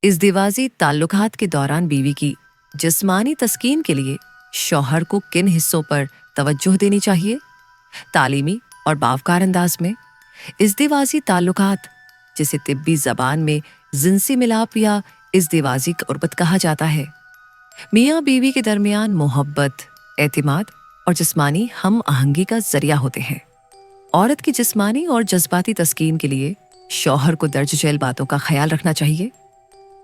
ازدواجی ताल्लुकात के दौरान बीवी की जिस्मानी तस्कीन के लिए शौहर को किन हिस्सों पर तवज्जो देनी चाहिए? तालीमी और बावकार अंदाज में इज़्दिवाजी ताल्लुकात, जिसे तिब्बी ज़बान में जिनसी मिलाप या इज़्दिवाजी क़ुर्बत कहा जाता है, मियाँ बीवी के दरमियान मोहब्बत, एतिमाद और जिस्मानी हम आहंगी का जरिया होते हैं। औरत की जिस्मानी और जज्बाती तस्कीन के लिए शौहर को दर्ज झेल बातों का ख्याल रखना चाहिए।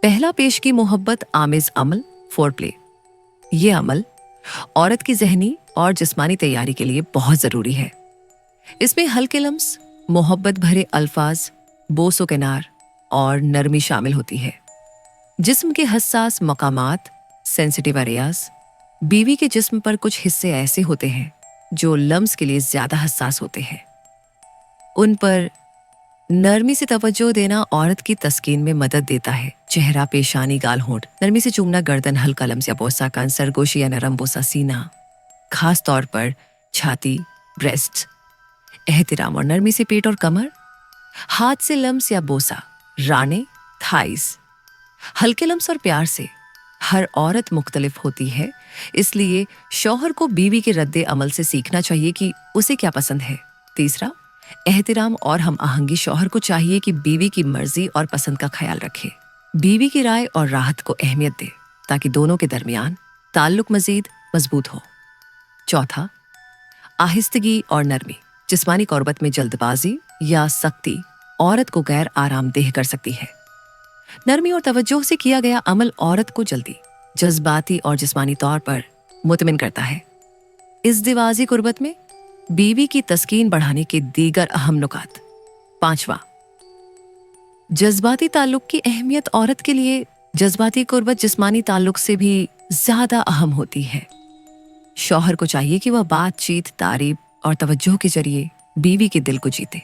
पहला पेश की मोहब्बत आमेज अमल फोरप्ले। ये अमल औरत की जहनी और जिस्मानी तैयारी के लिए बहुत ज़रूरी है। इसमें हल्के लम्स, मोहब्बत भरे अल्फाज, बोसो किनार और नरमी शामिल होती है। जिस्म के हसास मकामात, सेंसिटिव एरियाज। बीवी के जिस्म पर कुछ हिस्से ऐसे होते हैं जो लम्स के लिए ज़्यादा हसास होते हैं। उन पर नरमी से तवज्जो देना औरत की तस्कीन में मदद देता है। चेहरा, पेशानी, गाल, होंठ, नरमी से चूमना, गर्दन, हल्का लम्स या बोसा कान, सरगोशी या नरम बोसा सीना, खास तौर पर छाती, ब्रेस्ट, एहतिराम और नरमी से पेट और कमर, हाथ से लम्स या बोसा, राने, थाइस। हल्के लम्स और प्यार से। हर औरत मुख्तलिफ होती है, इसलिए शौहर को बीवी के रद्दे अमल से सीखना चाहिए कि उसे क्या पसंद है। तीसरा, एहतिराम और हम आहंगी। शौहर को चाहिए कि बीवी की मर्जी और पसंद का ख्याल रखे, बीवी की राय और राहत को अहमियत दे, ताकि दोनों के दरमियान ताल्लुक मजीद मजबूत हो। चौथा, आहिस्तगी और नरमी। जिस्मानी क़ुर्बत में जल्दबाजी या सख्ती औरत को गैर आरामदेह कर सकती है। नरमी और तवज्जो से किया गया अमल औरत को जल्दी, जज्बाती और जिस्मानी तौर पर मुतमिन करता है। इज़्दिवाजी क़ुर्बत में बीवी की तस्कीन बढ़ाने के दीगर अहम नुकात। पांचवा, जज्बाती ताल्लुक की अहमियत। औरत के लिए जज्बाती क़ुर्बत जिस्मानी ताल्लुक से भी ज्यादा अहम होती है। शौहर को चाहिए कि वह बातचीत, तारीफ और तवज्जो के जरिए बीवी के दिल को जीते।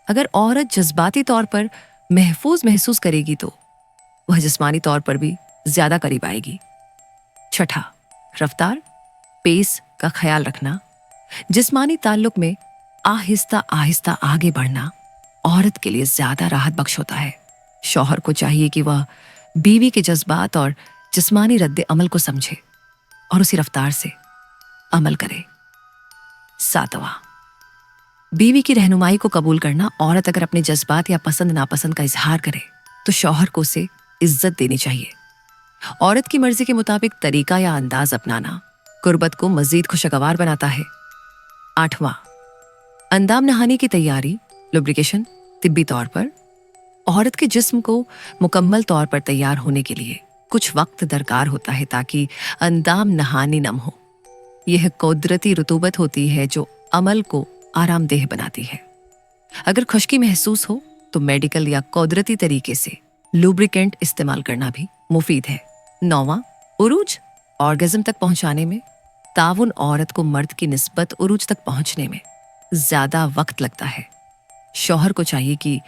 अगर औरत जज्बाती तौर पर महफूज महसूस करेगी तो वह जिस्मानी तौर पर भी ज्यादा करीब आएगी। छठा, रफ्तार, पेस का ख्याल रखना। जिस्मानी ताल्लुक में आहिस्ता आहिस्ता आगे बढ़ना औरत के लिए ज्यादा राहत बख्श होता है। शौहर को चाहिए कि वह बीवी के जज्बात और जिस्मानी रद्द अमल को समझे और उसी रफ्तार से अमल करे। सातवां, बीवी की रहनुमाई को कबूल करना। औरत अगर अपने जज्बात या पसंद नापसंद का इजहार करे तो शौहर को उसे इज्जत देनी चाहिए। औरत की मर्जी के मुताबिक तरीका या अंदाज अपनाना क़ुर्बत को मजीद खुशगवार बनाता है। आठवां, अंदाम नहाने की तैयारी, लुब्रिकेशन। तिब्बी तौर पर औरत के जिस्म को मुकम्मल तौर पर तैयार होने के लिए कुछ वक्त दरकार होता है ताकि अंदाम नहानी नम हो। यह कुदरती रुतूबत होती है जो अमल को आरामदेह बनाती है। अगर खुश्की महसूस हो तो मेडिकल या कुदरती तरीके से लुब्रिकेंट इस्तेमाल करना भी मुफीद है। नौवां, उरूज, ऑर्गेज़म तक पहुंचाने में ताउन। औरत को मर्द की निस्बत उरूज तक पहुंचने में ज्यादा वक्त लगता है। शौहर को चाहिए कि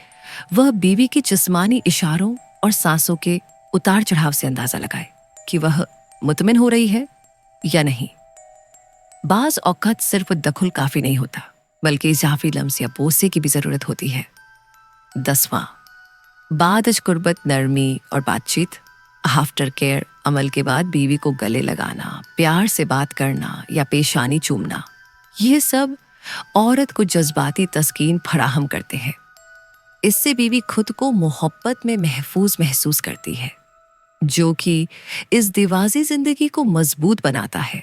वह बीवी की जिस्मानी इशारों और सांसों के उतार चढ़ाव से अंदाजा लगाए कि वह मुतमिन हो रही है या नहीं। बाज औक़ात सिर्फ दखल काफी नहीं होता, बल्कि इजाफी लम्स या बोसे की भी जरूरत होती है। 10वां, बाद अज क़ुर्बत, नरमी और बातचीत। आफ्टर केयर अमल के बाद बीवी को गले लगाना, प्यार से बात करना या पेशानी चूमना, ये सब औरत को जज्बाती तस्कीन फराहम करते हैं। इससे बीवी खुद को मोहब्बत में महफूज महसूस करती है, जो कि इस दिवाजी जिंदगी को मजबूत बनाता है।